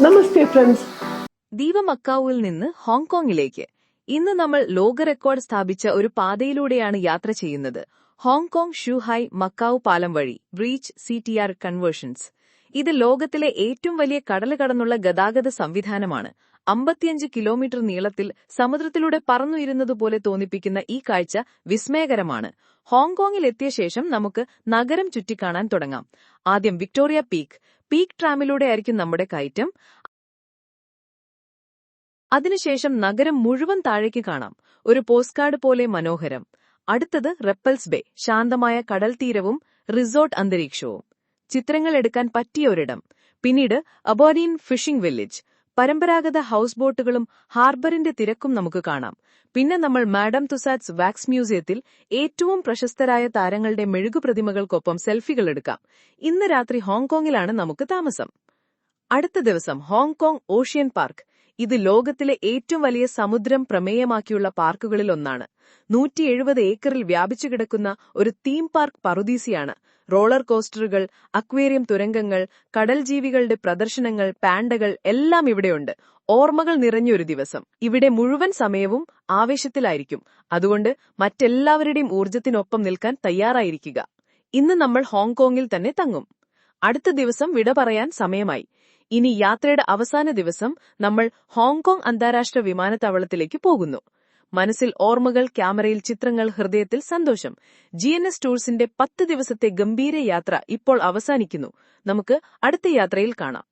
നമസ്തേ friends. ദ്വീപ് മക്കാവുവിൽ നിന്ന് ഹോങ്കോങ്ങിലേക്ക് ഇന്ന് നമ്മൾ ലോക റെക്കോർഡ് സ്ഥാപിച്ച ഒരു പാതയിലൂടെയാണ് യാത്ര ചെയ്യുന്നത്. ഹോങ്കോങ് ഷൂഹായ് മക്കാവു പാലം വഴി ബ്രീച്ച് CTR കൺവേർഷൻസ്. ഇത് ലോകത്തിലെ ഏറ്റവും വലിയ കടല് കടന്നുള്ള ഗതാഗത സംവിധാനമാണ്. 55 കിലോമീറ്റർ നീളത്തിൽ സമുദ്രത്തിലൂടെ പറന്നുയരുന്നതുപോലെ തോന്നിപ്പിക്കുന്ന ഈ കാഴ്ച വിസ്മയകരമാണ്. ഹോങ്കോങ്ങിൽ എത്തിയ ശേഷം നമുക്ക് നഗരം ചുറ്റിക്കാണാൻ തുടങ്ങാം. ആദ്യം വിക്ടോറിയ പീക്ക് ട്രാമിലൂടെ ആയിരിക്കും നമ്മുടെ കയറ്റം. അതിനുശേഷം നഗരം മുഴുവൻ താഴേക്ക് കാണാം. ഒരു പോസ്റ്റ്കാർഡ് പോലെ മനോഹരം. അടുത്തത് റെപ്പൽസ് ബേ, ശാന്തമായ കടൽ തീരവും റിസോർട്ട് അന്തരീക്ഷവും. ചിത്രങ്ങൾ എടുക്കാൻ പറ്റിയ ഒരിടം. പിന്നീട് അബോർഡീൻ ഫിഷിംഗ് വില്ലേജ്, പരമ്പരാഗത ഹൌസ് ബോട്ടുകളും ഹാർബറിന്റെ തിരക്കും നമുക്ക് കാണാം. പിന്നെ നമ്മൾ മാഡം തുസാഡ്സ് വാക്സ് മ്യൂസിയത്തിൽ ഏറ്റവും പ്രശസ്തരായ താരങ്ങളുടെ മെഴുകുപ്രതിമകൾക്കൊപ്പം സെൽഫികൾ എടുക്കാം. ഇന്ന് രാത്രി ഹോങ്കോങ്ങിലാണ് നമുക്ക് താമസം. അടുത്ത ദിവസം ഹോങ്കോങ് ഓഷ്യൻ പാർക്ക്. ഇത് ലോകത്തിലെ ഏറ്റവും വലിയ സമുദ്രം പ്രമേയമാക്കിയുള്ള പാർക്കുകളിൽ ഒന്നാണ്. 170 ഏക്കറിൽ വ്യാപിച്ചുകിടക്കുന്ന ഒരു തീം പാർക്ക് പറുദീസയാണ്. റോളർ കോസ്റ്ററുകൾ, അക്വേറിയം തുരങ്കങ്ങൾ, കടൽ ജീവികളുടെ പ്രദർശനങ്ങൾ, പാൻഡകൾ എല്ലാം ഇവിടെയുണ്ട്. ഓർമ്മകൾ നിറഞ്ഞൊരു ദിവസം. ഇവിടെ മുഴുവൻ സമയവും ആവേശത്തിലായിരിക്കും. അതുകൊണ്ട് മറ്റെല്ലാവരുടെയും ഊർജ്ജത്തിനൊപ്പം നിൽക്കാൻ തയ്യാറായിരിക്കുക. ഇന്ന് നമ്മൾ ഹോങ്കോങ്ങിൽ തന്നെ തങ്ങും. അടുത്ത ദിവസം വിട പറയാൻ സമയമായി. ഇനി യാത്രയുടെ അവസാന ദിവസം നമ്മൾ ഹോങ്കോങ് അന്താരാഷ്ട്ര വിമാനത്താവളത്തിലേക്ക് പോകുന്നു. മനസ്സിൽ ഓർമ്മകൾ, ക്യാമറയിൽ ചിത്രങ്ങൾ, ഹൃദയത്തിൽ സന്തോഷം. GNS ടൂർസിന്റെ 10 ദിവസത്തെ ഗംഭീര യാത്ര ഇപ്പോൾ അവസാനിക്കുന്നു. നമുക്ക് അടുത്ത യാത്രയിൽ കാണാം.